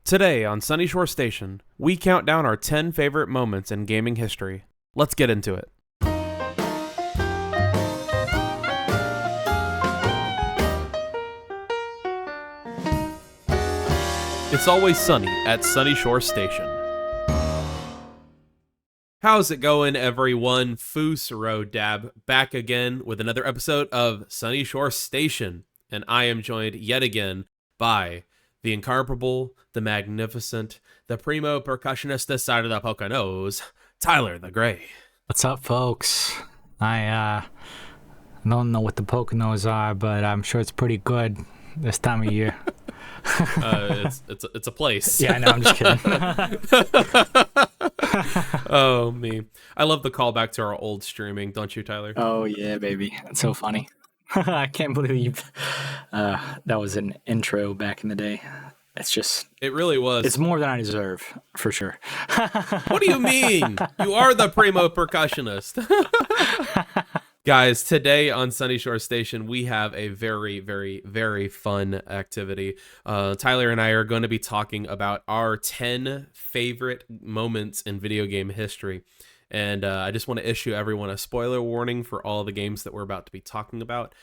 Today on Sunyshore Station, we count down our 10 favorite moments in gaming history. Let's get into it. It's always sunny at Sunyshore Station. How's it going, everyone? Fus Force back again with another episode of Sunyshore Station. And I am joined yet again by the incomparable, the magnificent, the primo percussionist this side of the Poconos, Tylerthegrey. What's up, folks? I don't know what the Poconos are, but I'm sure it's pretty good this time of year. It's a place. Yeah, I know, I'm just kidding. Oh, me. I love the callback to our old streaming, don't you, Tyler? Oh, yeah, baby. That's so funny. I can't believe that was an intro back in the day. It really was. It's more than I deserve, for sure. What do you mean? You are the primo percussionist. Guys, today on Sunyshore Station, we have a very, very, very fun activity. Tyler and I are going to be talking about our 10 favorite moments in video game history. And I just want to issue everyone a spoiler warning for all the games that we're about to be talking about.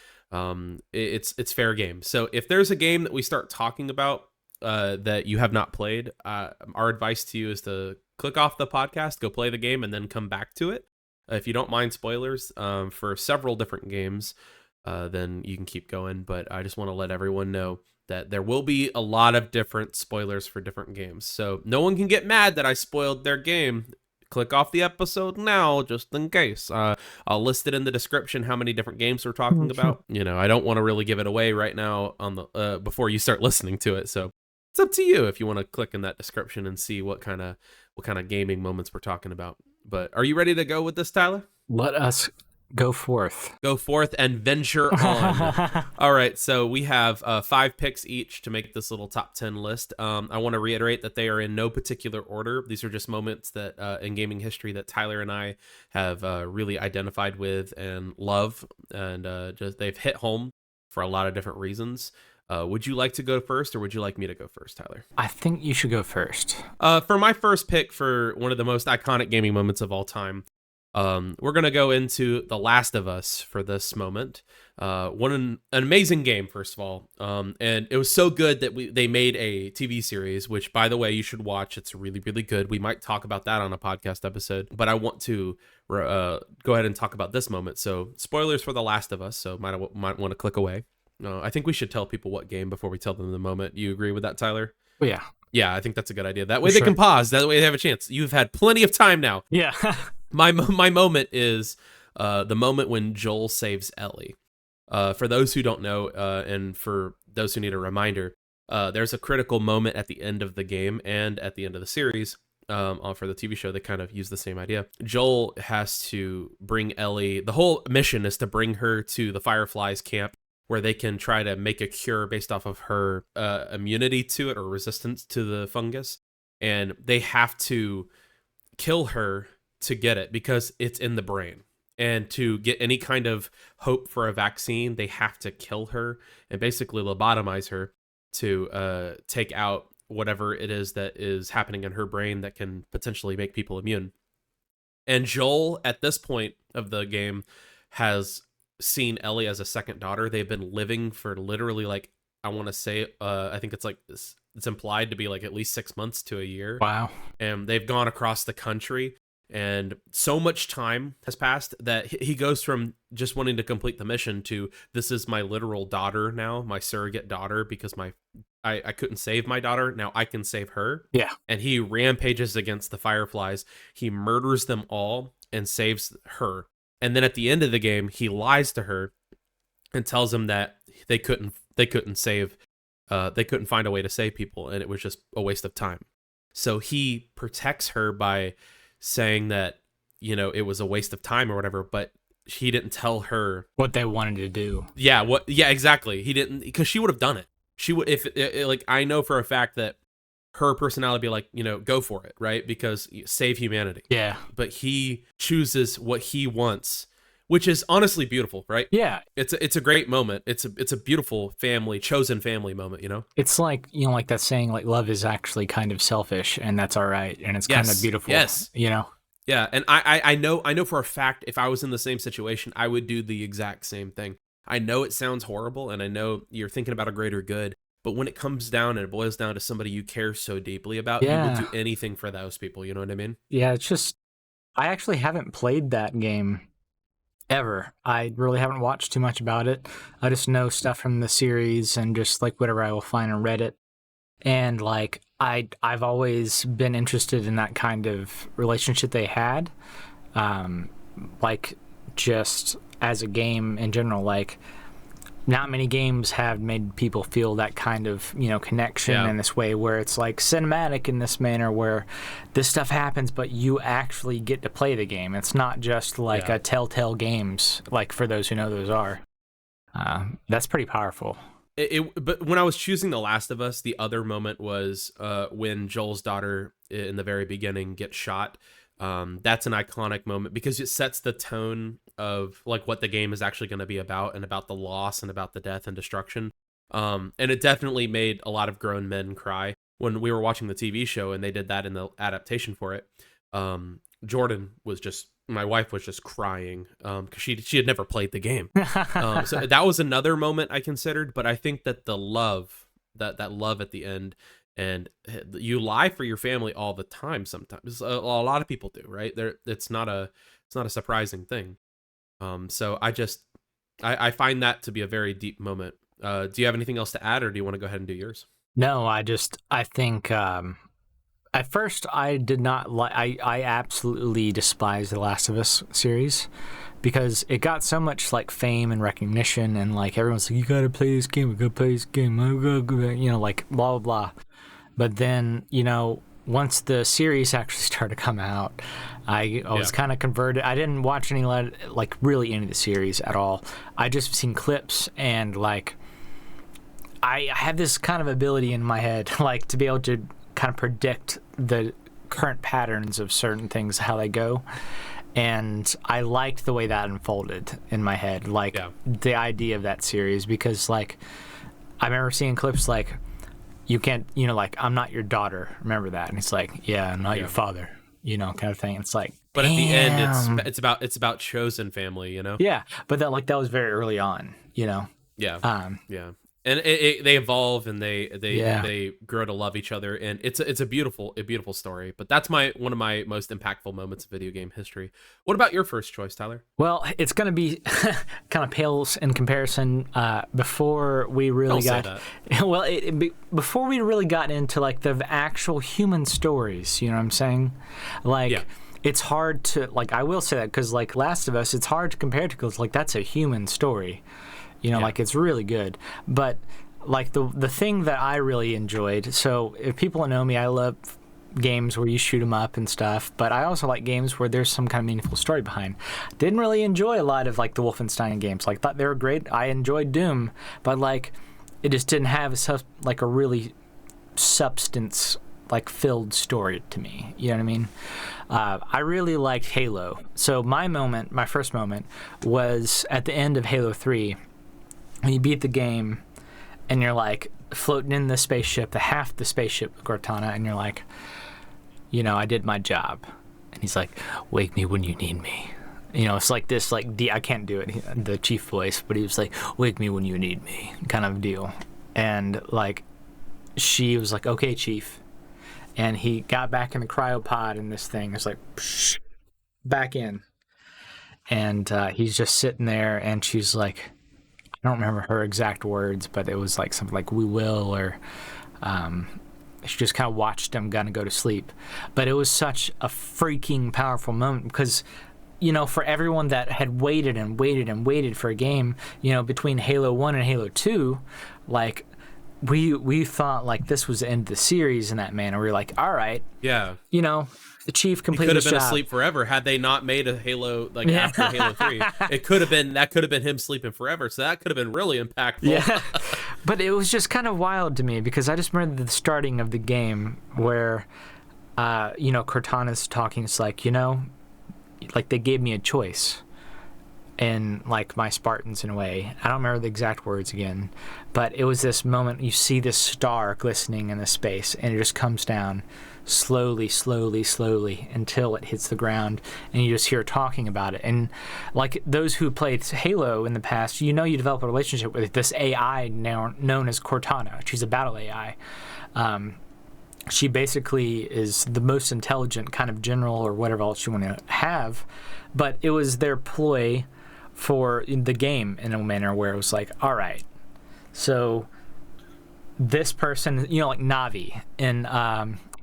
It's fair game. So if there's a game that we start talking about that you have not played, our advice to you is to click off the podcast, go play the game, and then come back to it. If you don't mind spoilers for several different games, then you can keep going. But I just want to let everyone know that there will be a lot of different spoilers for different games. So no one can get mad that I spoiled their game. Click off the episode now, just in case. I'll list it in the description how many different games we're talking about. You know, I don't want to really give it away right now on the before you start listening to it. So it's up to you if you want to click in that description and see what kind of gaming moments we're talking about. But are you ready to go with this, Tyler? Let us go forth. Go forth and venture on. All right, so we have 5 picks each to make this little top 10 list. I want to reiterate that they are in no particular order. These are just moments that in gaming history that Tyler and I have really identified with and love, and just they've hit home for a lot of different reasons. Would you like to go first, or would you like me to go first, Tyler? I think you should go first. For my first pick for one of the most iconic gaming moments of all time, we're going to go into The Last of Us for this moment. An amazing game, first of all. And it was so good that they made a TV series, which, by the way, you should watch. It's really, really good. We might talk about that on a podcast episode, but I want to go ahead and talk about this moment. So spoilers for The Last of Us, so might want to click away. I think we should tell people what game before we tell them the moment. You agree with that, Tyler? Oh, yeah. Yeah, I think that's a good idea. That way they can pause. That way they have a chance. You've had plenty of time now. Yeah. My moment is the moment when Joel saves Ellie. For those who don't know, and for those who need a reminder, there's a critical moment at the end of the game and at the end of the series. For the TV show, they kind of use the same idea. Joel has to bring Ellie. The whole mission is to bring her to the Fireflies camp, where they can try to make a cure based off of her immunity to it or resistance to the fungus. And they have to kill her to get it because it's in the brain. And to get any kind of hope for a vaccine, they have to kill her and basically lobotomize her to take out whatever it is that is happening in her brain that can potentially make people immune. And Joel, at this point of the game, has seen Ellie as a second daughter. They've been living for literally, like, I want to say, I think it's implied to be like at least 6 months to a year. Wow. And they've gone across the country, and so much time has passed that he goes from just wanting to complete the mission to, this is my literal daughter now, my surrogate daughter, because I couldn't save my daughter. Now I can save her. Yeah. And he rampages against the Fireflies. He murders them all and saves her. And then at the end of the game, he lies to her and tells them that they couldn't find a way to save people, and it was just a waste of time. So he protects her by saying that, you know, it was a waste of time or whatever, but he didn't tell her what they wanted to do. Yeah, exactly. He didn't, because she would have done it. She would, like, I know for a fact that her personality would be like, you know, go for it, right? Because save humanity. Yeah. But he chooses what he wants which is honestly beautiful, right? Yeah, It's a great moment. It's a beautiful family, chosen family moment, you know? it's like, like that saying, like, love is actually kind of selfish, and that's all right, and it's kind of Yes. beautiful. Yes. You know? Yeah, and I know for a fact if I was in the same situation, I would do the exact same thing. I know it sounds horrible, and I know you're thinking about a greater good, but when it comes down and it boils down to somebody you care so deeply about, you would Yeah. do anything for those people, you know what I mean? Yeah, it's just, I actually haven't played that game ever. I really haven't watched too much about it. I just know stuff from the series and just like whatever I will find on Reddit. And like I've always been interested in that kind of relationship they had. Like just as a game in general, like not many games have made people feel that kind of, connection in this way where it's like cinematic in this manner where this stuff happens, but you actually get to play the game. It's not just like a Telltale Games, like for those who know those are. That's pretty powerful. But when I was choosing The Last of Us, the other moment was when Joel's daughter in the very beginning gets shot. That's an iconic moment because it sets the tone of like what the game is actually going to be about and about the loss and about the death and destruction. And it definitely made a lot of grown men cry when we were watching the TV show and they did that in the adaptation for it. My wife was just crying because she had never played the game. So that was another moment I considered, but I think that the love, that love at the end, and you lie for your family all the time. Sometimes a lot of people do, right? It's not a surprising thing. So I find that to be a very deep moment. Do you have anything else to add, or do you want to go ahead and do yours? No, I think at first I did not like. I absolutely despise the Last of Us series because it got so much like fame and recognition, and like everyone's like, you gotta play this game, like blah blah blah. But then, once the series actually started to come out, I was kind of converted. I didn't watch really any of the series at all. I just seen clips, and like I have this kind of ability in my head, like to be able to kind of predict the current patterns of certain things, how they go. And I liked the way that unfolded in my head, like the idea of that series, because like I remember seeing clips like, you can't, like, I'm not your daughter, remember that? And it's like, yeah, I'm not your father, kind of thing. It's like, but damn. At the end, it's about chosen family, Yeah, but that was very early on, Yeah. And they evolve and they grow to love each other, and it's a beautiful story. But that's one of my most impactful moments of video game history. What about your first choice, Tyler? Well, it's gonna be kind of pales in comparison. Before we really before we really got into like the actual human stories, you know what I'm saying? Like. It's hard to, like, I will say that because, like, Last of Us, it's hard to compare to because, like, that's a human story. Like, it's really good. But, like, the thing that I really enjoyed, so if people know me, I love games where you shoot them up and stuff, but I also like games where there's some kind of meaningful story behind. Didn't really enjoy a lot of, like, the Wolfenstein games. Like, thought they were great. I enjoyed Doom, but, like, it just didn't have a really substance like filled story to me. You know what I mean? I really liked Halo. So my first moment was at the end of Halo 3 when you beat the game and you're like floating in the spaceship, half the spaceship with Cortana, and you're like, I did my job. And he's like, wake me when you need me. It's like this, like, I can't do it, the chief voice, but he was like, wake me when you need me kind of deal. And like, she was like, okay, chief. And he got back in the cryopod and this thing is like, psh, back in. And he's just sitting there and she's like, I don't remember her exact words, but it was like something like, we will, or she just kind of watched him kind of go to sleep. But it was such a freaking powerful moment because, for everyone that had waited and waited and waited for a game, between Halo 1 and Halo 2, like, we thought like this was the end of the series in that manner. We were like, all right, the chief completed his job. He could have been asleep forever had they not made a Halo after Halo 3. That could have been him sleeping forever. So that could have been really impactful. Yeah, but it was just kind of wild to me because I just remember the starting of the game where, Cortana's talking. It's like, like they gave me a choice. and like my Spartans in a way. I don't remember the exact words again, but it was this moment you see this star glistening in the space, and it just comes down slowly, slowly, slowly until it hits the ground, and you just hear talking about it. And like those who played Halo in the past, you develop a relationship with this AI now known as Cortana. She's a battle AI. She basically is the most intelligent kind of general or whatever else you want to have, but it was their ploy for the game in a manner where it was like, all right, so this person, like Navi in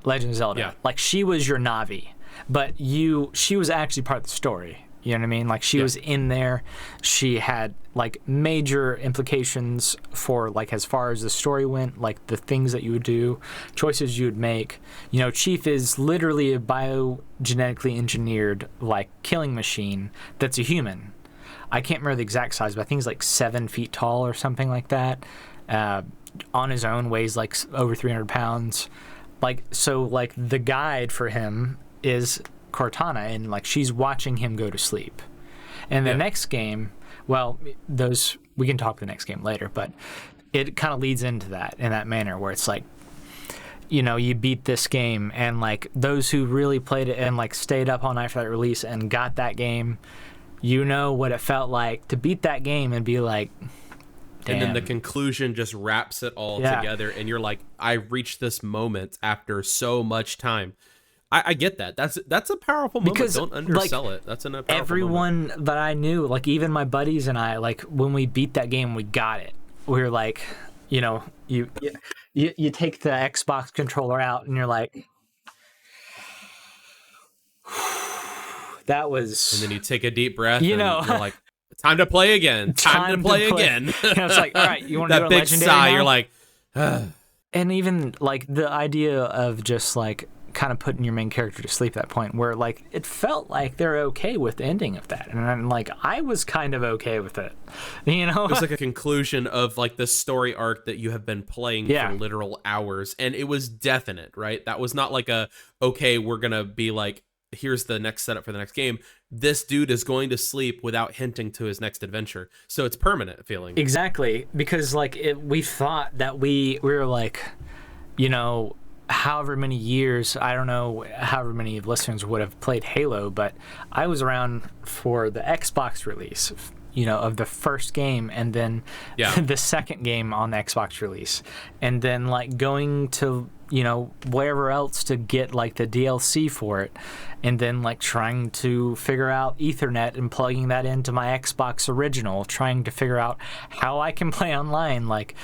Legend of Zelda, like she was your Navi, but she was actually part of the story. You know what I mean? Like she was in there. She had like major implications for like as far as the story went, like the things that you would do, choices you would make. Chief is literally a biogenetically engineered like killing machine that's a human. I can't remember the exact size, but I think he's like 7 feet tall or something like that. On his own, weighs like over 300 pounds. Like so, like the guide for him is Cortana, and like she's watching him go to sleep. And the next game, well, we can talk the next game later, but it kind of leads into that in that manner where it's like, you beat this game, and like those who really played it and like stayed up all night for that release and got that game, what it felt like to beat that game and be like, damn. And then the conclusion just wraps it all together, and you're like, I reached this moment after so much time. I get that. That's a powerful moment. Because, don't undersell it. That's a powerful everyone moment. that I knew, like even my buddies and I, like when we beat that game, we got it. We were like, you take the Xbox controller out and you're like, that was. And then you take a deep breath. And you're like, time to play again. Time to play again. It's like, all right, you want to do a big legendary sigh. now? You're like, and even like the idea of just like kind of putting your main character to sleep at that point where like it felt like they're okay with the ending of that, and I'm like, I was kind of okay with it. It was like a conclusion of like the story arc that you have been playing for literal hours, and it was definite, right? That was not like okay, we're gonna be like, here's the next setup for the next game. This dude is going to sleep without hinting to his next adventure, so it's permanent feeling. Exactly, because like we thought that we were like, however many years, I don't know however many listeners would have played Halo, but I was around for the Xbox release, of the first game, and then the second game on the Xbox release, and then like going to wherever else to get like the DLC for it, and then like trying to figure out Ethernet and plugging that into my Xbox original, trying to figure out how I can play online. Like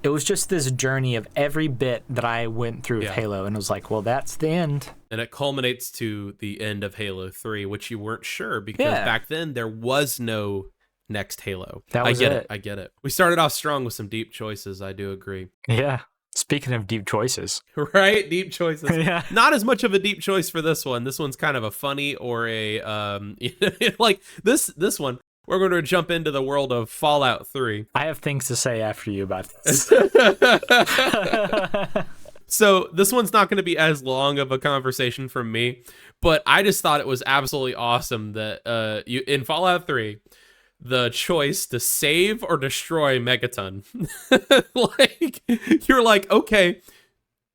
it was just this journey of every bit that I went through with Halo, and it was like, well, that's the end. And it culminates to the end of Halo 3, which you weren't sure, because back then there was no next Halo. I get it. We started off strong with some deep choices. I do agree. Yeah. Speaking of deep choices. Right? Deep choices. Yeah. Not as much of a deep choice for this one. This one's kind of a funny or a, like this one. We're going to jump into the world of Fallout 3. I have things to say after you about this. So this one's not going to be as long of a conversation from me, but I just thought it was absolutely awesome that in Fallout 3, the choice to save or destroy Megaton. Like, you're like, okay,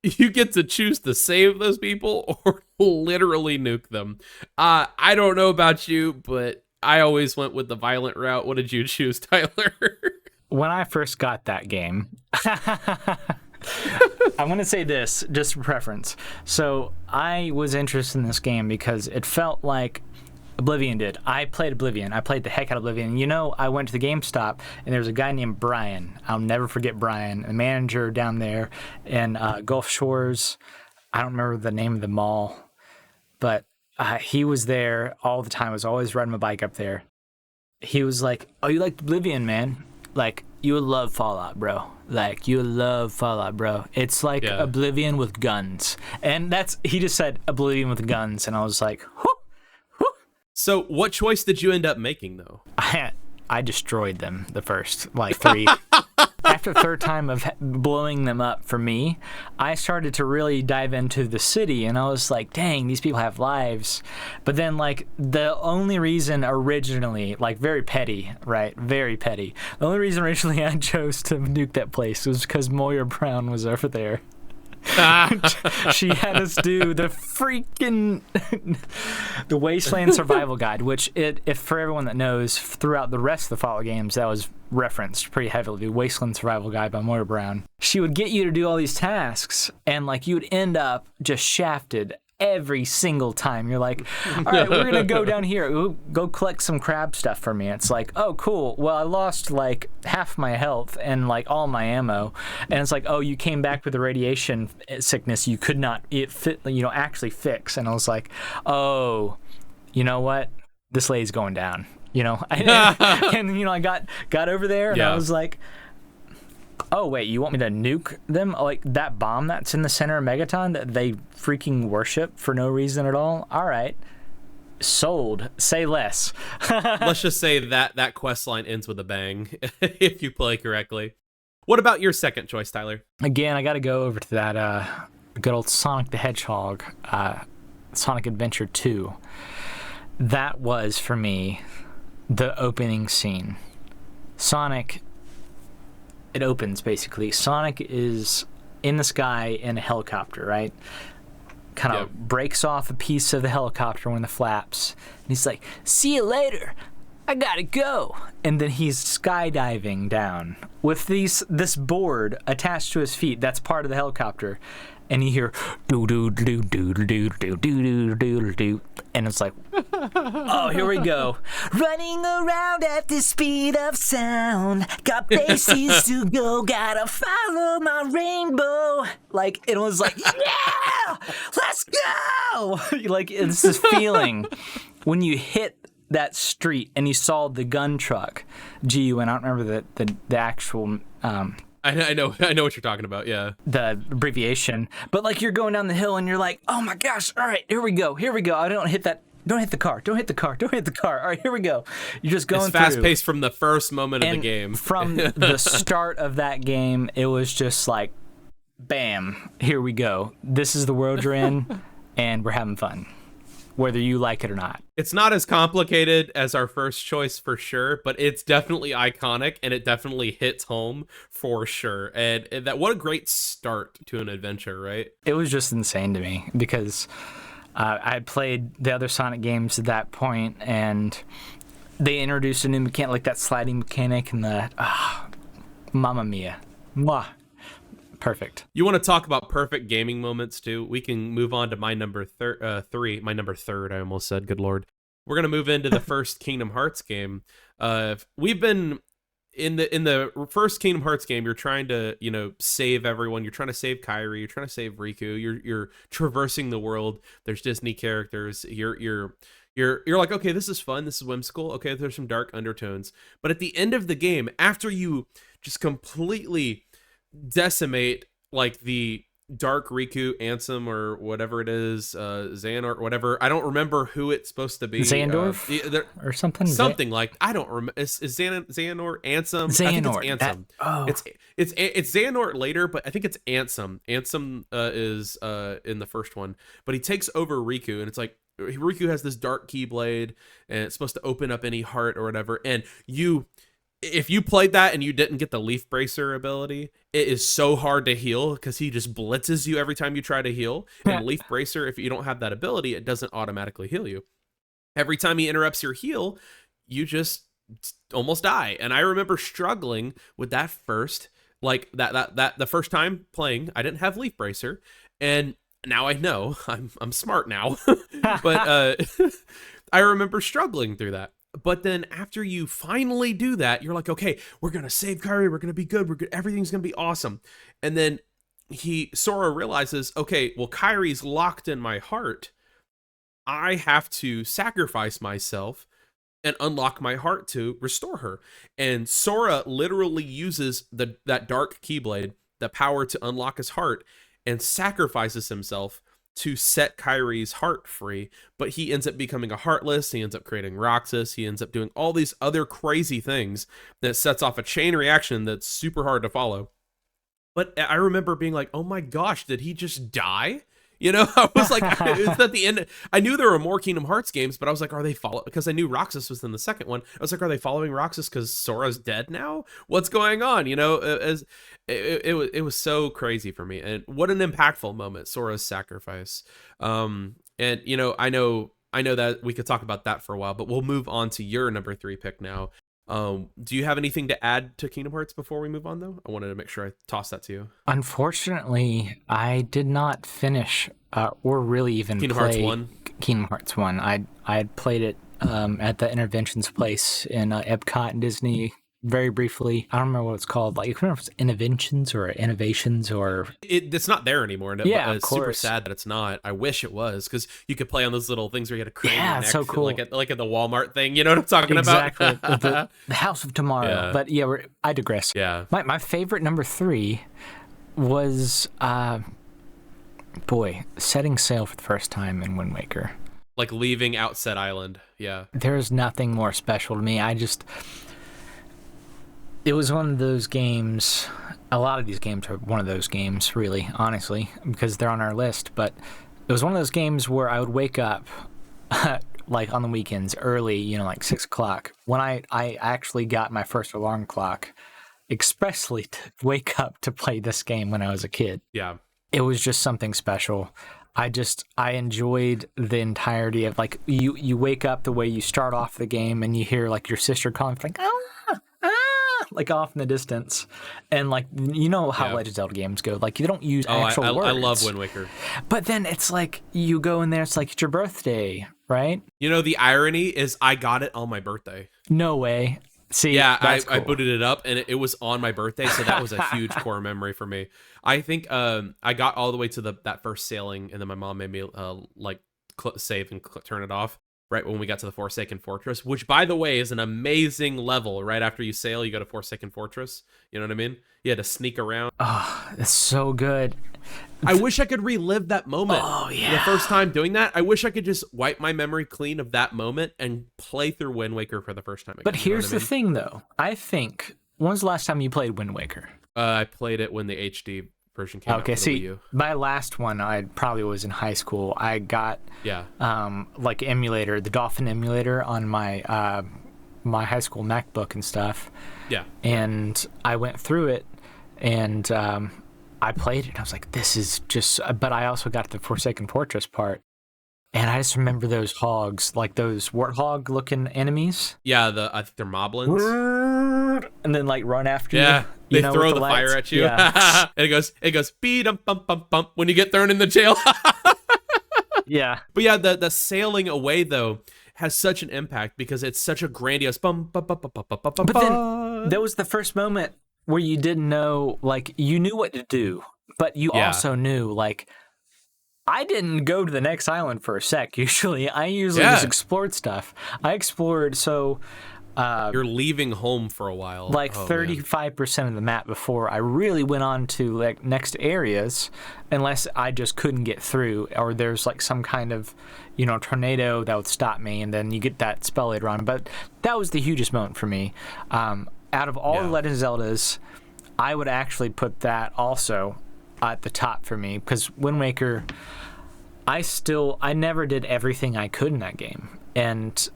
you get to choose to save those people or literally nuke them. I don't know about you, but I always went with the violent route. What did you choose, Tyler? When I first got that game, I'm going to say this, just for preference. So I was interested in this game because it felt like Oblivion did. I played Oblivion. I played the heck out of Oblivion. I went to the GameStop, and there was a guy named Brian. I'll never forget Brian, the manager down there in Gulf Shores. I don't remember the name of the mall, but he was there all the time. I was always riding my bike up there. He was like, oh, you like Oblivion, man? Like, you would love Fallout, bro. Like, you love Fallout, bro. It's like Oblivion with guns. And he just said Oblivion with guns, and I was like, whoo. So what choice did you end up making, though? I destroyed them the first, 3. After after the third time of blowing them up for me, I started to really dive into the city, and I was like, dang, these people have lives. But then, like, the only reason originally, like, very petty, right? Very petty. The only reason originally I chose to nuke that place was because Moira Brown was over there. She had us do the freaking the Wasteland Survival Guide, which if for everyone that knows, throughout the rest of the Fallout games, that was referenced pretty heavily. The Wasteland Survival Guide by Moira Brown. She would get you to do all these tasks, and like you would end up just shafted every single time. You're like, all right, we're gonna go down here. Ooh, go collect some crab stuff for me. It's like, oh, cool. Well, I lost like half my health and like all my ammo, and it's like, oh, you came back with a radiation sickness you could not actually fix. And I was like, oh, you know what? This lady's going down. And I got over there, and I was like, oh, wait, you want me to nuke them? Like, that bomb that's in the center of Megaton that they freaking worship for no reason at all? All right. Sold. Say less. Let's just say that quest line ends with a bang, if you play correctly. What about your second choice, Tyler? Again, I got to go over to that good old Sonic the Hedgehog, Sonic Adventure 2. That was, for me, the opening scene. Sonic... It opens, basically. Sonic is in the sky in a helicopter, right? Kind of breaks off a piece of the helicopter when the flaps. And he's like, see you later. I gotta go. And then he's skydiving down with this board attached to his feet. That's part of the helicopter. And you hear doo doo doo doo doo doo doo doo doo doo, and it's like, oh, here we go. Running around at the speed of sound, got places to go, gotta follow my rainbow. Like, it was like, yeah, let's go. Like, it's this feeling when you hit that street and you saw the gun truck. GUN, I don't remember the actual. I know what you're talking about, yeah. The abbreviation. But like you're going down the hill and you're like, oh my gosh, all right, here we go. I don't hit the car. All right, here we go. You're just going through. It's fast-paced from the first moment of the game. From the start of that game, it was just like, bam, here we go. This is the world you're in, and we're having fun, whether you like it or not. It's not as complicated as our first choice for sure, but it's definitely iconic, and it definitely hits home for sure. And that, what a great start to an adventure, right? It was just insane to me because I had played the other Sonic games at that point, and they introduced a new mechanic, like that sliding mechanic, and mamma mia. Mwah. Perfect. You want to talk about perfect gaming moments too? We can move on to my number three. My number third, I almost said. Good Lord. We're gonna move into the first Kingdom Hearts game. We've been in the first Kingdom Hearts game. You're trying to save everyone. You're trying to save Kairi. You're trying to save Riku. You're traversing the world. There's Disney characters. You're like, okay, this is fun. This is whimsical. Okay, there's some dark undertones. But at the end of the game, after you just completely decimate like the Dark Riku, Ansem, or whatever it is, Xehanort, whatever. I don't remember who it's supposed to be. Xandorf or something. Something like, I don't remember. Is Xehanort, Ansem? Xehanort. I think it's Ansem. It's Xehanort later, but I think it's Ansem. Ansem is in the first one, but he takes over Riku, and it's like Riku has this dark keyblade, and it's supposed to open up any heart or whatever, and if you played that and you didn't get the Leaf Bracer ability, it is so hard to heal because he just blitzes you every time you try to heal. And Leaf Bracer, if you don't have that ability, it doesn't automatically heal you. Every time he interrupts your heal, you just almost die. And I remember struggling with that first, like that the first time playing, I didn't have Leaf Bracer, and now I know I'm smart now. But I remember struggling through that. But then after you finally do that, you're like, okay, we're going to save Kairi. We're going to be good. We're good. Everything's going to be awesome. And then Sora realizes, okay, well, Kairi's locked in my heart. I have to sacrifice myself and unlock my heart to restore her. And Sora literally uses that dark keyblade, the power to unlock his heart, and sacrifices himself to set Kyrie's heart free, but he ends up becoming a Heartless. He ends up creating Roxas. He ends up doing all these other crazy things that sets off a chain reaction that's super hard to follow. But I remember being like, oh my gosh, did he just die? You know, I was like, is that the end? I knew there were more Kingdom Hearts games, but I was like, are they following? Because I knew Roxas was in the second one. I was like, are they following Roxas because Sora's dead now? What's going on? You know, it was so crazy for me. And what an impactful moment, Sora's sacrifice. And, you know, I know that we could talk about that for a while, but we'll move on to your number 3 pick now. Do you have anything to add to Kingdom Hearts before we move on, though? I wanted to make sure I toss that to you. Unfortunately, I did not finish or really even Kingdom play Hearts 1? Kingdom Hearts 1. I had played it at the Interventions place in Epcot and Disney very briefly. I don't remember what it's called. Like, I don't know if it's Interventions or Innovations or... It's not there anymore. Yeah, it's super sad that it's not. I wish it was, because you could play on those little things where you had a crane in your neck, so cool. like at the Walmart thing. You know what I'm talking exactly. about? the House of Tomorrow. Yeah. But yeah, I digress. Yeah. My favorite number 3 was, setting sail for the first time in Wind Waker. Like leaving Outset Island. Yeah. There's nothing more special to me. It was one of those games. A lot of these games are one of those games, really, honestly, because they're on our list. But it was one of those games where I would wake up, like on the weekends, early, you know, like 6 o'clock. When I actually got my first alarm clock expressly to wake up to play this game when I was a kid. Yeah. It was just something special. I enjoyed the entirety of, like, you wake up the way you start off the game and you hear, like, your sister calling, like, like off in the distance. And, like, you know how Legend of Zelda games go. Like, you don't use actual words. I love Wind Waker. But then it's like, you go in there, it's like, it's your birthday, right? You know, the irony is I got it on my birthday. No way. See, yeah, cool. I booted it up and it was on my birthday, so that was a huge core memory for me. I think I got all the way to that first sailing, and then my mom made me save and turn it off right when we got to the Forsaken Fortress, which, by the way, is an amazing level. Right after you sail, you go to Forsaken Fortress. You know what I mean? You had to sneak around. Oh, it's so good. I wish I could relive that moment. Oh, yeah. The first time doing that, I wish I could just wipe my memory clean of that moment and play through Wind Waker for the first time again. But here's the thing, though. I think, when's the last time you played Wind Waker? I played it when the HD version came out. Okay, see, my last one, I probably was in high school. I got like emulator, the Dolphin emulator on my my high school MacBook and stuff. Yeah. And I went through it, and I played it, and I was like, this is just... But I also got the Forsaken Fortress part, and I just remember those hogs, like those warthog-looking enemies. Yeah, I think they're moblins. And then, like, run after you. Yeah, they throw the fire at you. Yeah. And it goes, beat-bum-bum-bum-bum when you get thrown in the jail. Yeah. But yeah, the sailing away, though, has such an impact because it's such a grandiose... But then, that was the first moment where you didn't know, like, you knew what to do, but you also knew, like, I didn't go to the next island for a sec, usually. I usually just explored stuff. I explored, so... You're leaving home for a while. Like 35% of the map before I really went on to, like, next areas, unless I just couldn't get through, or there's, like, some kind of, you know, tornado that would stop me, and then you get that spell later on. But that was the hugest moment for me. Out of all the Legend of Zeldas, I would actually put that also at the top for me, because Wind Waker, I never did everything I could in that game, and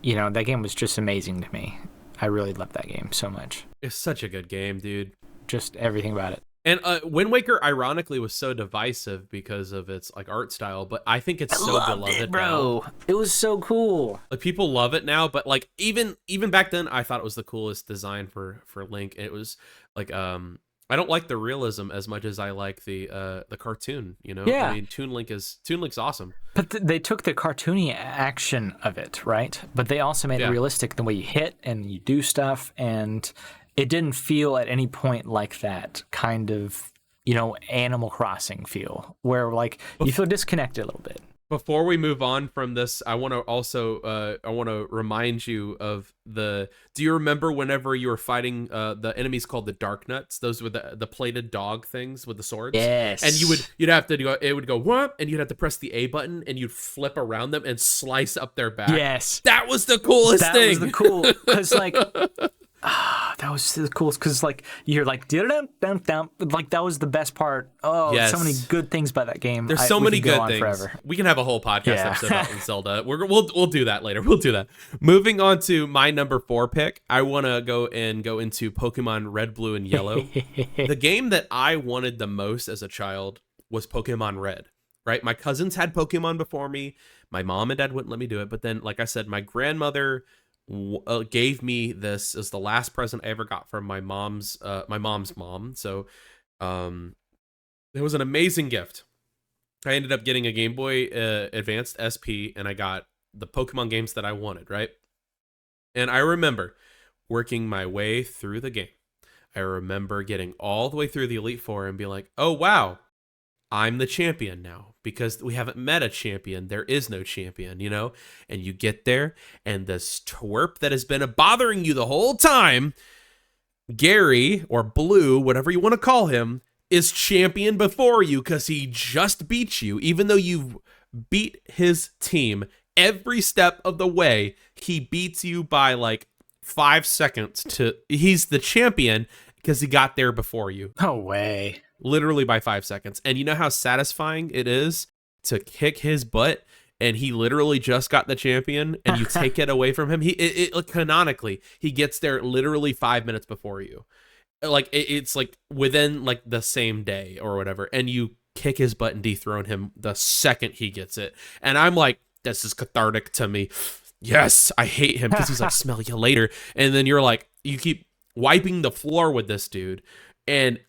you know, that game was just amazing to me. I really loved that game so much. It's such a good game, dude. Just everything about it. And Wind Waker, ironically, was so divisive because of its, like, art style, but I think it's so beloved, bro. Now. It was so cool. Like, people love it now, but, like, even back then, I thought it was the coolest design for Link. It was like, I don't like the realism as much as I like the cartoon. You know, yeah. I mean, Toon Link's awesome. But they took the cartoony action of it, right? But they also made it realistic the way you hit and you do stuff, and it didn't feel at any point like that kind of, you know, Animal Crossing feel, where, like, you feel disconnected a little bit. Before we move on from this, I want to also I want to remind you of do you remember whenever you were fighting the enemies called the Dark Nuts? Those were the plated dog things with the swords. Yes. And you'd have to go, it would go whoop, and you'd have to press the A button, and you'd flip around them and slice up their back. Yes. That was the coolest thing. That was the cool, because like that was the coolest, because like you're like dum, like that was the best part. Oh, yes. So many good things about that game. There's so many good things. Forever. We can have a whole podcast episode about Zelda. We'll do that later. We'll do that. Moving on to my number 4 pick, I want to go into Pokemon Red, Blue, and Yellow. The game that I wanted the most as a child was Pokemon Red. Right, my cousins had Pokemon before me. My mom and dad wouldn't let me do it, but then, like I said, my grandmother gave me this as the last present I ever got from my mom's mom. So it was an amazing gift. I ended up getting a Game Boy Advanced SP, and I got the Pokemon games that I wanted, right? And I remember working my way through the game. I remember getting all the way through the Elite Four and being like, oh wow, I'm the champion now, because we haven't met a champion. There is no champion, you know? And you get there, and this twerp that has been bothering you the whole time, Gary, or Blue, whatever you want to call him, is champion before you because he just beat you. Even though you've beat his team every step of the way, he beats you by like 5 seconds. He's the champion because he got there before you. No way. Literally by 5 seconds. And you know how satisfying it is to kick his butt, and he literally just got the champion, and you take it away from him. Canonically, he gets there literally 5 minutes before you. Like it's like within like the same day or whatever, and you kick his butt and dethrone him the second he gets it. And I'm like, this is cathartic to me. Yes, I hate him because he's like, smell you later. And then you're like, you keep wiping the floor with this dude, and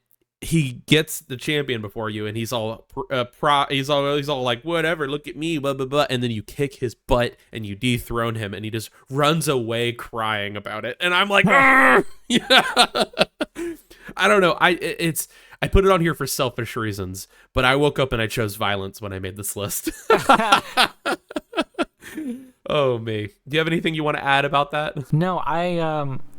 he gets the champion before you, and he's all he's all like, whatever, look at me, blah blah blah, and then you kick his butt and you dethrone him, and he just runs away crying about it, and I'm like, yeah. I don't know, I put it on here for selfish reasons, but I woke up and I chose violence when I made this list. Oh me. Do you have anything you want to add about that? No,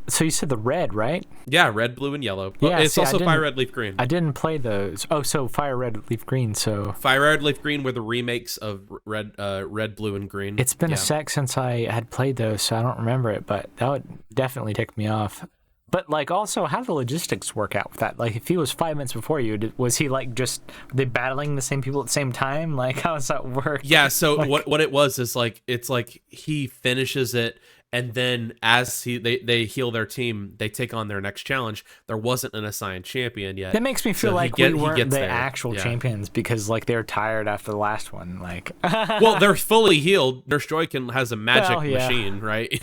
so you said the red, right? Yeah, red, blue, and yellow. Yeah, it's also Fire Red, Leaf Green. I didn't play those. Oh, so Fire Red, Leaf Green. So Fire Red, Leaf Green were the remakes of Red, Blue, and Green. It's been a sec since I had played those, so I don't remember it. But that would definitely tick me off. But like, also, how do the logistics work out with that? Like, if he was 5 minutes before you, was he like were they battling the same people at the same time? Like, how does that work? Yeah. So like, what it was is like, it's like he finishes it, and then as they heal their team, they take on their next challenge. There wasn't an assigned champion yet. That makes me feel like we weren't the actual champions, because like they're tired after the last one. Like, well, they're fully healed. Nurse Joy has a magic machine, right?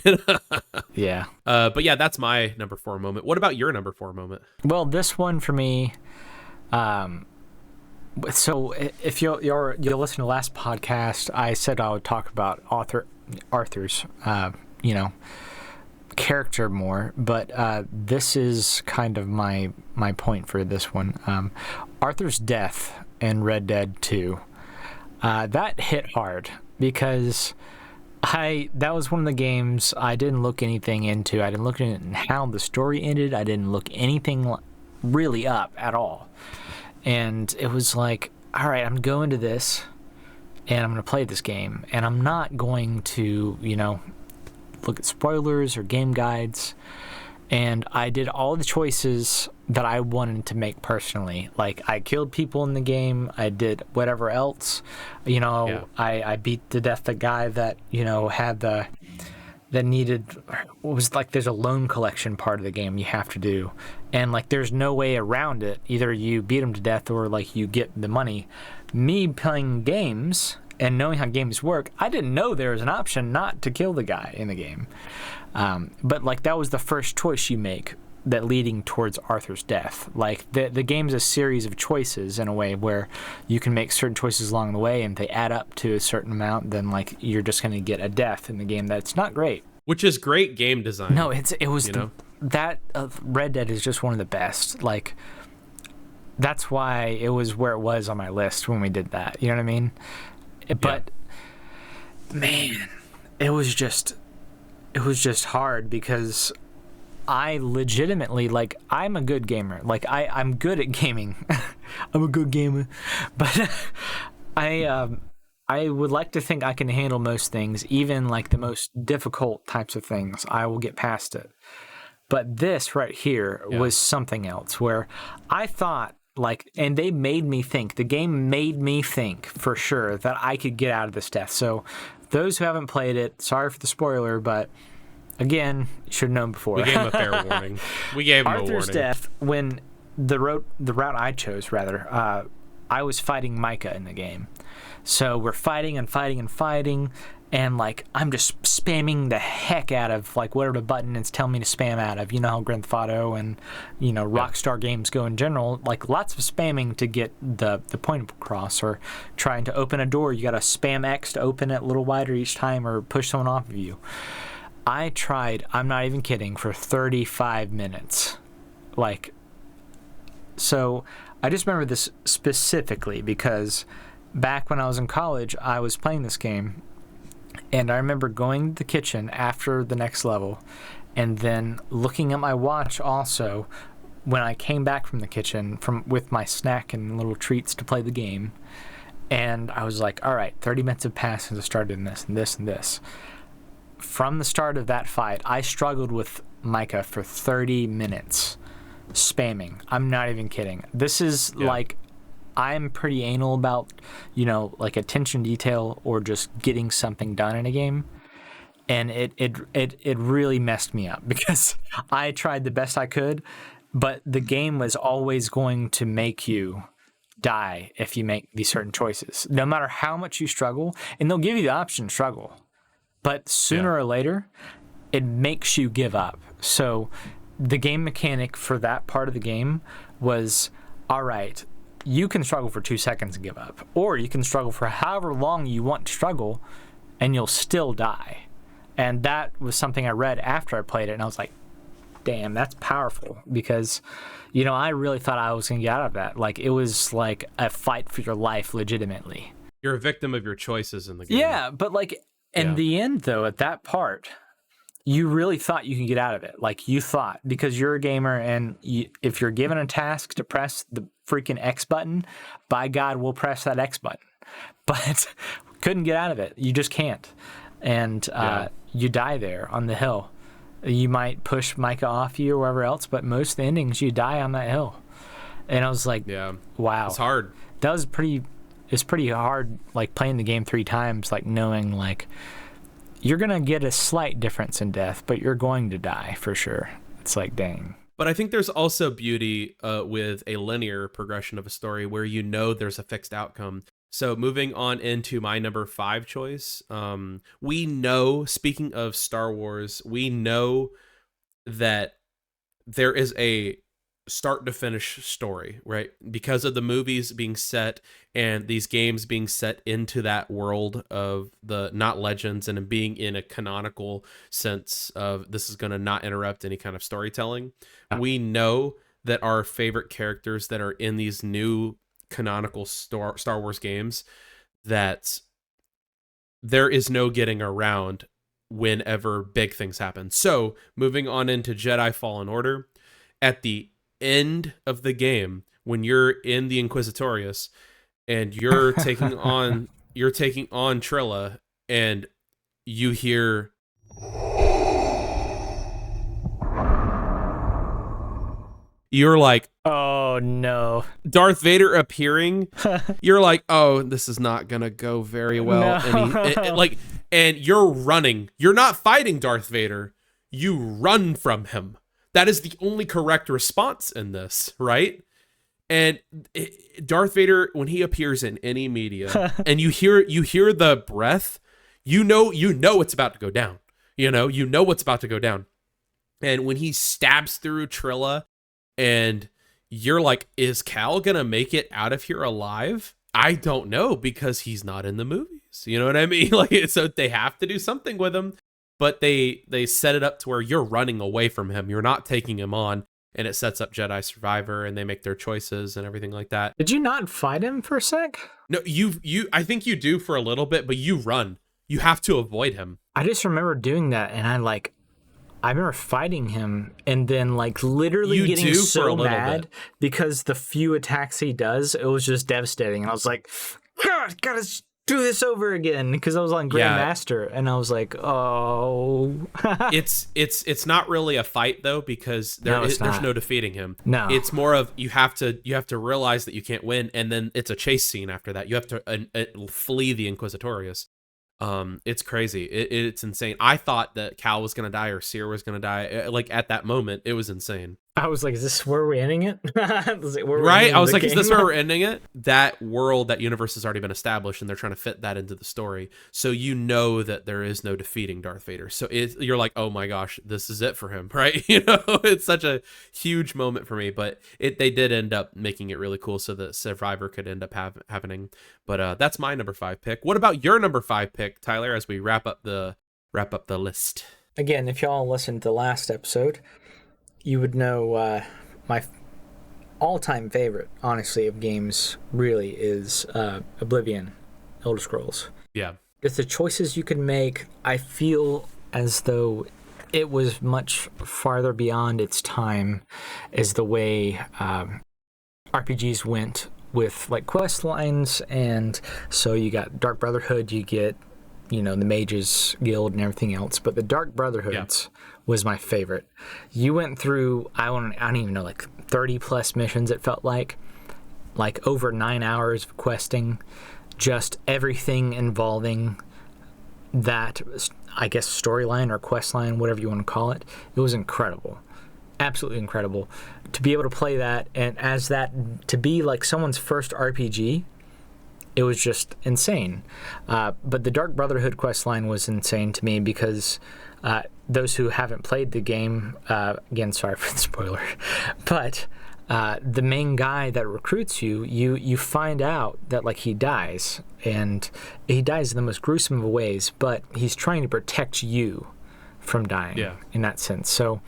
Yeah. But yeah, that's my number 4 moment. What about your number 4 moment? Well, this one for me. So if you'll listen to the last podcast, I said I would talk about Arthur's character more, but this is kind of my point for this one. Arthur's death in Red Dead 2, that hit hard, because that was one of the games I didn't look anything into. I didn't look at how the story ended. I didn't look anything really up at all, and it was like, all right, I'm going to this, and I'm going to play this game, and I'm not going to, look at spoilers or game guides. And I did all the choices that I wanted to make personally. Like, I killed people in the game. I did whatever else. I beat to death the guy that, had that needed, what was like, there's a loan collection part of the game you have to do. And like, there's no way around it. Either you beat him to death or like you get the money. Me playing games and knowing how games work, I didn't know there was an option not to kill the guy in the game. But like, that was the first choice you make that leading towards Arthur's death. Like, the game's a series of choices in a way where you can make certain choices along the way, and if they add up to a certain amount, then like, you're just going to get a death in the game that's not great. Which is great game design. No, it was that Red Dead is just one of the best. Like, that's why it was where it was on my list when we did that. You know what I mean? But Man, it was just hard because I legitimately, like, I'm a good gamer. Like, I'm good at gaming. I'm a good gamer. But I would like to think I can handle most things, even like the most difficult types of things. I will get past it. But this right here was something else where I thought, like, and they made me think, the game made me think for sure that I could get out of this death. So those who haven't played it, sorry for the spoiler, but again, you should have known before. We gave him a fair warning. We gave him Arthur's a warning. death, when the route I chose, rather, I was fighting Micah in the game. So we're fighting and fighting and fighting, and like I'm just spamming the heck out of like whatever the button is telling me to spam out of. You know how Grand Theft Auto and Rockstar games go in general. Like lots of spamming to get the point across, or trying to open a door. You got to spam X to open it a little wider each time, or push someone off of you. I tried. I'm not even kidding. For 35 minutes, like. So I just remember this specifically because back when I was in college, I was playing this game, and I remember going to the kitchen after the next level and then looking at my watch also when I came back from the kitchen with my snack and little treats to play the game. And I was like, all right, 30 minutes have passed since I started doing this and this and this. From the start of that fight, I struggled with Micah for 30 minutes. Spamming. I'm not even kidding. This is like, I'm pretty anal about, like attention detail or just getting something done in a game. And it really messed me up because I tried the best I could, but the game was always going to make you die if you make these certain choices, no matter how much you struggle. And they'll give you the option to struggle, but sooner or later, it makes you give up. So the game mechanic for that part of the game was, all right, you can struggle for 2 seconds and give up, or you can struggle for however long you want to struggle and you'll still die. And that was something I read after I played it, and I was like, damn, that's powerful, because I really thought I was gonna get out of that. Like, it was like a fight for your life, legitimately. You're a victim of your choices in the game. Yeah, but like in the end though, at that part, you really thought you could get out of it. Like, you thought, because you're a gamer, and if you're given a task to press the freaking X button, by God, we'll press that X button. But couldn't get out of it. You just can't. And you die there on the hill. You might push Micah off you or wherever else, but most of the endings, you die on that hill. And I was like, wow. It's hard. That was it's pretty hard, like, playing the game 3 times, like, knowing, like, you're going to get a slight difference in death, but you're going to die for sure. It's like, dang. But I think there's also beauty with a linear progression of a story where there's a fixed outcome. So moving on into my number 5 choice, we know, speaking of Star Wars, we know that there is a start to finish story, right? Because of the movies being set and these games being set into that world of the not legends and being in a canonical sense of this is going to not interrupt any kind of storytelling. We know that our favorite characters that are in these new canonical Star Wars games, that there is no getting around whenever big things happen. So moving on into Jedi Fallen Order, at the end of the game, when you're in the Inquisitorius and you're taking on Trilla, and you hear you're like, oh no, Darth Vader appearing. You're like, oh, this is not gonna go very well. No. And you're running. You're not fighting Darth Vader. You run from him. That is the only correct response in this, right? And Darth Vader, when he appears in any media, and you hear the breath, you know it's about to go down. You know what's about to go down. And when he stabs through Trilla, and you're like, is Cal gonna make it out of here alive? I don't know, because he's not in the movies. You know what I mean? Like, so they have to do something with him. But they set it up to where you're running away from him. You're not taking him on, and it sets up Jedi Survivor, and they make their choices and everything like that. Did you not fight him for a sec? No, I think you do for a little bit, but you run. You have to avoid him. I just remember doing that, and I remember fighting him and then like literally getting so mad because the few attacks he does, it was just devastating. And I was like, God, gotta do this over again, because I was on Grandmaster and I was like, oh. it's not really a fight though, because there's no defeating him. No, it's more of you have to realize that you can't win, and then it's a chase scene after that. You have to flee the Inquisitorius. It's crazy. It's insane. I thought that Cal was gonna die or Seer was gonna die. Like at that moment, it was insane. I was like, is this where we're ending it? Right? I was like, is this where we're ending it? That world, that universe has already been established, and they're trying to fit that into the story. So you know that there is no defeating Darth Vader. So you're like, oh my gosh, this is it for him, right? You know, it's such a huge moment for me. But they did end up making it really cool so that Survivor could end up happening. But that's my number 5 pick. What about your number 5 pick, Tyler? As we wrap up the list. Again, if y'all listened to the last episode, you would know my all-time favorite, honestly, of games really is Oblivion, Elder Scrolls. Yeah. It's the choices you can make. I feel as though it was much farther beyond its time as the way RPGs went with like quest lines. And so you got Dark Brotherhood, you get, the Mages Guild and everything else. But the Dark Brotherhoods was my favorite. You went through, I don't even know, like 30 plus missions, it felt like over 9 hours of questing, just everything involving that, I guess, storyline or quest line, whatever you want to call it. It was incredible. Absolutely incredible. To be able to play that, and as that, to be like someone's first RPG, it was just insane. But the Dark Brotherhood questline was insane to me because those who haven't played the game, again, sorry for the spoiler, but the main guy that recruits you find out that like he dies, and he dies in the most gruesome of ways, but he's trying to protect you from dying in that sense. So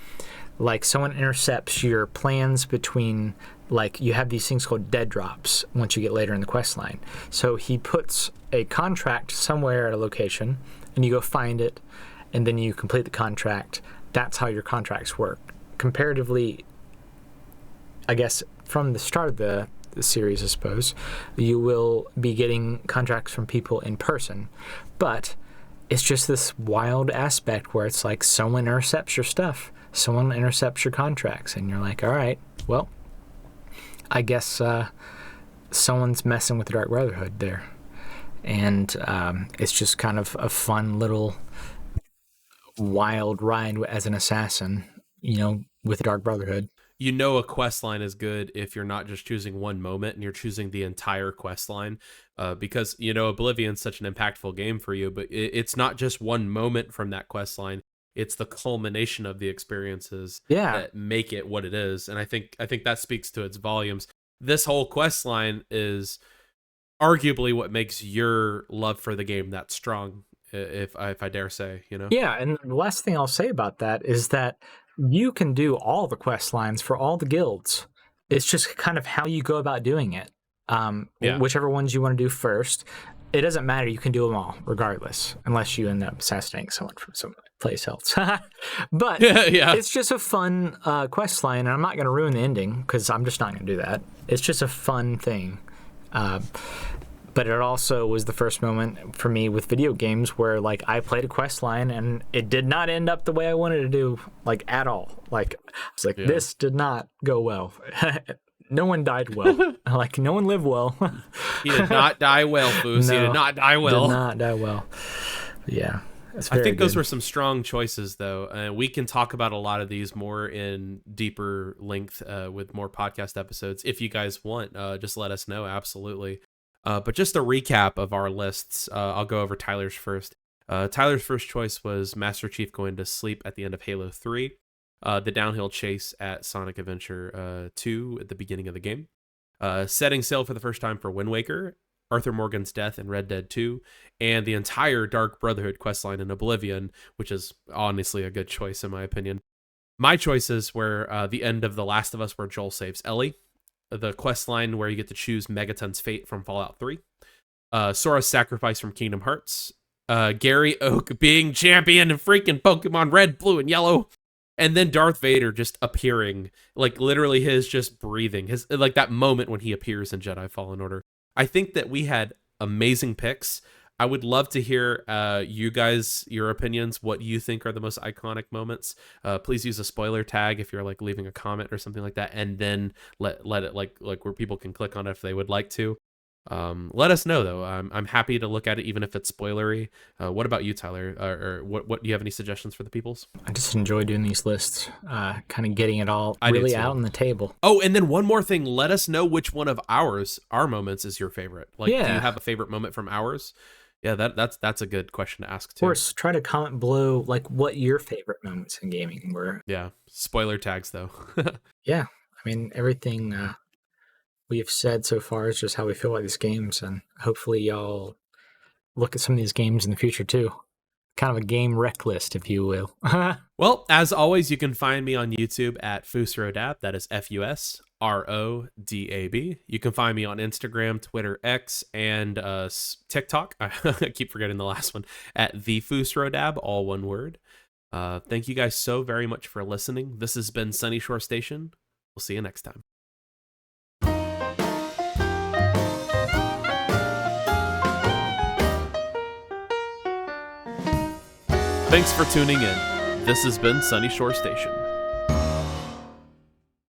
like someone intercepts your plans between, like you have these things called dead drops once you get later in the quest line. So he puts a contract somewhere at a location and you go find it and then you complete the contract. That's how your contracts work. Comparatively, I guess from the start of the series, I suppose, you will be getting contracts from people in person. But it's just this wild aspect where it's like someone intercepts your stuff. Someone intercepts your contracts and you're like, all right, well, I guess someone's messing with the Dark Brotherhood there. And it's just kind of a fun little wild ride as an assassin, with the Dark Brotherhood. A quest line is good if you're not just choosing one moment and you're choosing the entire quest line, because, Oblivion's such an impactful game for you, but it's not just one moment from that quest line. It's the culmination of the experiences that make it what it is. And I think that speaks to its volumes. This whole quest line is arguably what makes your love for the game that strong, if I dare say, Yeah, and the last thing I'll say about that is that you can do all the quest lines for all the guilds. It's just kind of how you go about doing it. Whichever ones you want to do first. It doesn't matter. You can do them all, regardless, unless you end up assassinating someone from some place else. But it's just a fun quest line, and I'm not going to ruin the ending because I'm just not going to do that. It's just a fun thing. But it also was the first moment for me with video games where, like, I played a quest line and it did not end up the way I wanted to do, like, at all. Like, I was like, this did not go well. No one died well. Like, no one lived well. He did not die well, Fus. No, he did not die well. Did not die well. Yeah. I think those were some strong choices, though. We can talk about a lot of these more in deeper length with more podcast episodes. If you guys want, just let us know. Absolutely. But just a recap of our lists, I'll go over Tyler's first. Tyler's first choice was Master Chief going to sleep at the end of Halo 3. The downhill chase at Sonic Adventure 2 at the beginning of the game, setting sail for the first time for Wind Waker, Arthur Morgan's death in Red Dead 2, and the entire Dark Brotherhood questline in Oblivion, which is honestly a good choice in my opinion. My choices were the end of The Last of Us where Joel saves Ellie, the questline where you get to choose Megaton's fate from Fallout 3, Sora's sacrifice from Kingdom Hearts, Gary Oak being champion and freaking Pokemon Red, Blue, and Yellow. And then Darth Vader just appearing, like literally his just breathing, his like that moment when he appears in Jedi Fallen Order. I think that we had amazing picks. I would love to hear you guys, your opinions, what you think are the most iconic moments. Please use a spoiler tag if you're like leaving a comment or something like that, and then let it like where people can click on it if they would like to. Let us know though. I'm happy to look at it even if it's spoilery. What about you, Tyler? Or what do you have any suggestions for the peoples? I just enjoy doing these lists, kind of getting it all really out on the table. Oh, and then one more thing. Let us know which one of our moments is your favorite. Like, do you have a favorite moment from ours? Yeah, that's a good question to ask too. Of course, try to comment below like what your favorite moments in gaming were. Yeah, spoiler tags though. Yeah, I mean everything we have said so far is just how we feel about these games, and hopefully y'all look at some of these games in the future too. Kind of a game rec list, if you will. Well, as always, you can find me on YouTube at FusRodab. That is FusRodab. You can find me on Instagram, Twitter, X, and TikTok. I keep forgetting the last one, at TheFusRodab, all one word. Thank you guys so very much for listening. This has been Sunyshore Station. We'll see you next time. Thanks for tuning in. This has been Sunyshore Station.